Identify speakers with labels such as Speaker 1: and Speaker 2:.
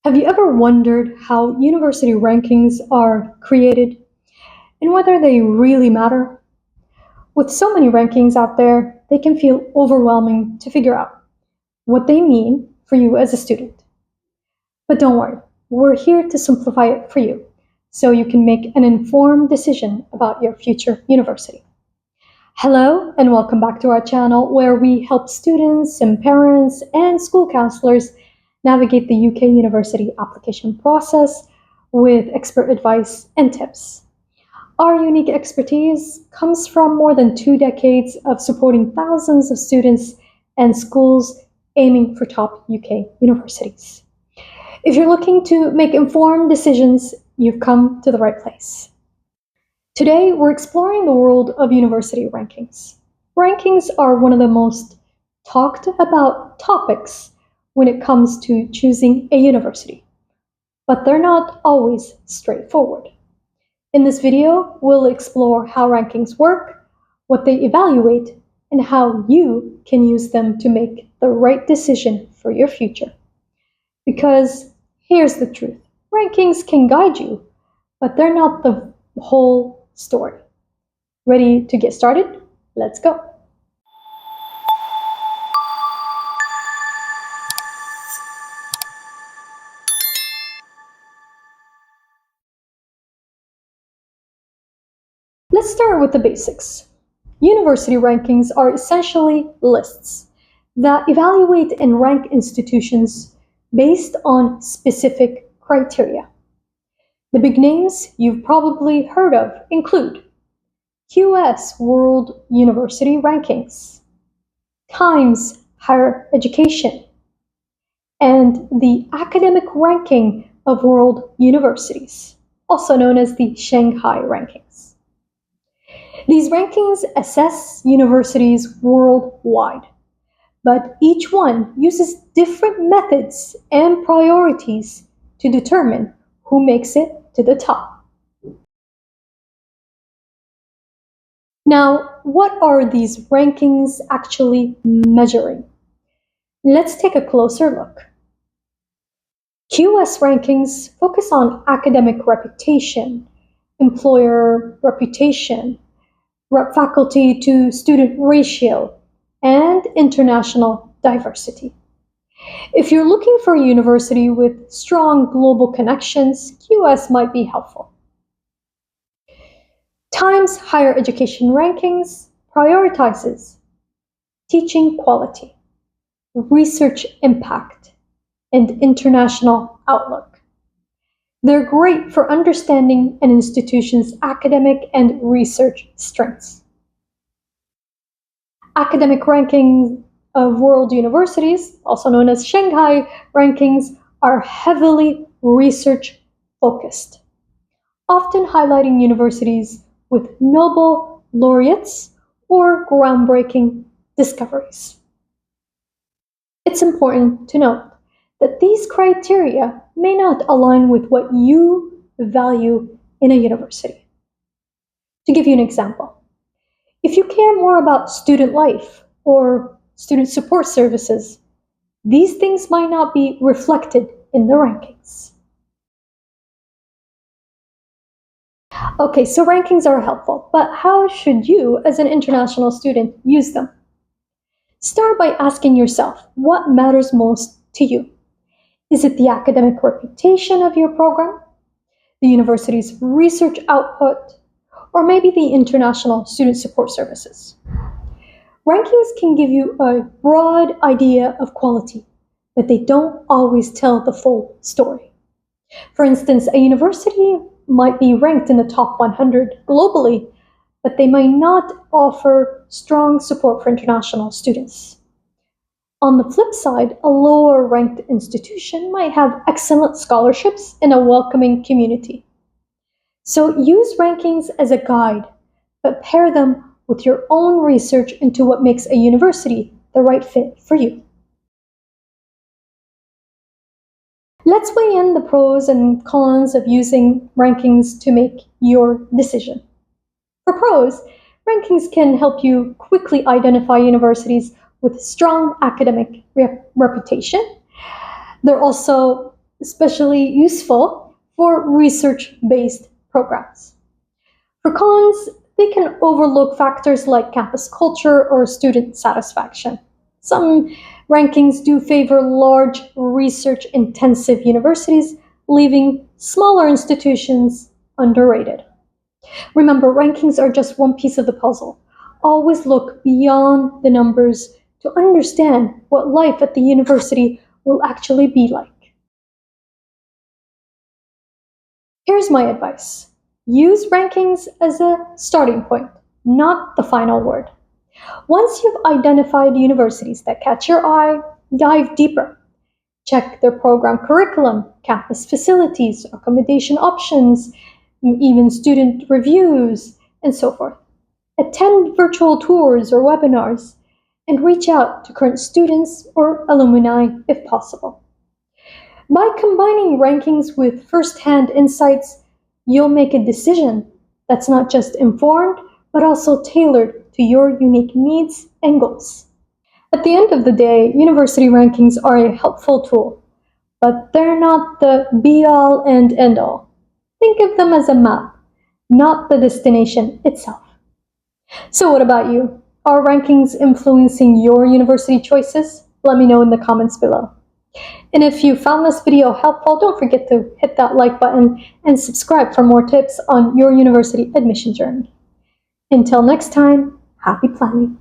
Speaker 1: Have you ever wondered how university rankings are created and whether they really matter? With so many rankings out there, they can feel overwhelming to figure out what they mean for you as a student. But don't worry, we're here to simplify it for you so you can make an informed decision about your future university. Hello, and welcome back to our channel where we help students and parents and school counselors navigate the UK university application process with expert advice and tips. Our unique expertise comes from more than 2 decades of supporting thousands of students and schools aiming for top UK universities. If you're looking to make informed decisions, you've come to the right place. Today, we're exploring the world of university rankings. Rankings are one of the most talked about topics when it comes to choosing a university, but they're not always straightforward. In this video, we'll explore how rankings work, what they evaluate, and how you can use them to make the right decision for your future. Because here's the truth, rankings can guide you, but they're not the whole story. Ready to get started? Let's go. Let's start with the basics. University rankings are essentially lists that evaluate and rank institutions based on specific criteria. The big names you've probably heard of include QS World University Rankings, Times Higher Education, and the Academic Ranking of World Universities, also known as the Shanghai Rankings. These rankings assess universities worldwide, but each one uses different methods and priorities to determine who makes it to the top. Now, what are these rankings actually measuring? Let's take a closer look. QS rankings focus on academic reputation, employer reputation, faculty to student ratio, and international diversity. If you're looking for a university with strong global connections, QS might be helpful. Times Higher Education Rankings prioritizes teaching quality, research impact, and international outlook. They're great for understanding an institution's academic and research strengths. Academic rankings of world universities, also known as Shanghai rankings, are heavily research-focused, often highlighting universities with Nobel laureates or groundbreaking discoveries. It's important to note that these criteria may not align with what you value in a university. To give you an example, if you care more about student life or student support services, these things might not be reflected in the rankings. Okay, so rankings are helpful, but how should you, as an international student, use them? Start by asking yourself, what matters most to you? Is it the academic reputation of your program, the university's research output, or maybe the international student support services? Rankings can give you a broad idea of quality, but they don't always tell the full story. For instance, a university might be ranked in the top 100 globally, but they might not offer strong support for international students. On the flip side, a lower ranked institution might have excellent scholarships and a welcoming community. So use rankings as a guide, but pair them with your own research into what makes a university the right fit for you. Let's weigh in the pros and cons of using rankings to make your decision. For pros, rankings can help you quickly identify universities with strong academic reputation. They're also especially useful for research-based programs. For cons, they can overlook factors like campus culture or student satisfaction. Some rankings do favor large research-intensive universities, leaving smaller institutions underrated. Remember, rankings are just one piece of the puzzle. Always look beyond the numbers to understand what life at the university will actually be like. Here's my advice. Use rankings as a starting point, not the final word. Once you've identified universities that catch your eye, dive deeper. Check their program curriculum, campus facilities, accommodation options, even student reviews, and so forth. Attend virtual tours or webinars, and reach out to current students or alumni if possible. By combining rankings with first-hand insights, you'll make a decision that's not just informed, but also tailored to your unique needs and goals. At the end of the day, university rankings are a helpful tool, but they're not the be-all and end-all. Think of them as a map, not the destination itself. So what about you? Are rankings influencing your university choices? Let me know in the comments below. And if you found this video helpful, don't forget to hit that like button and subscribe for more tips on your university admission journey. Until next time, happy planning.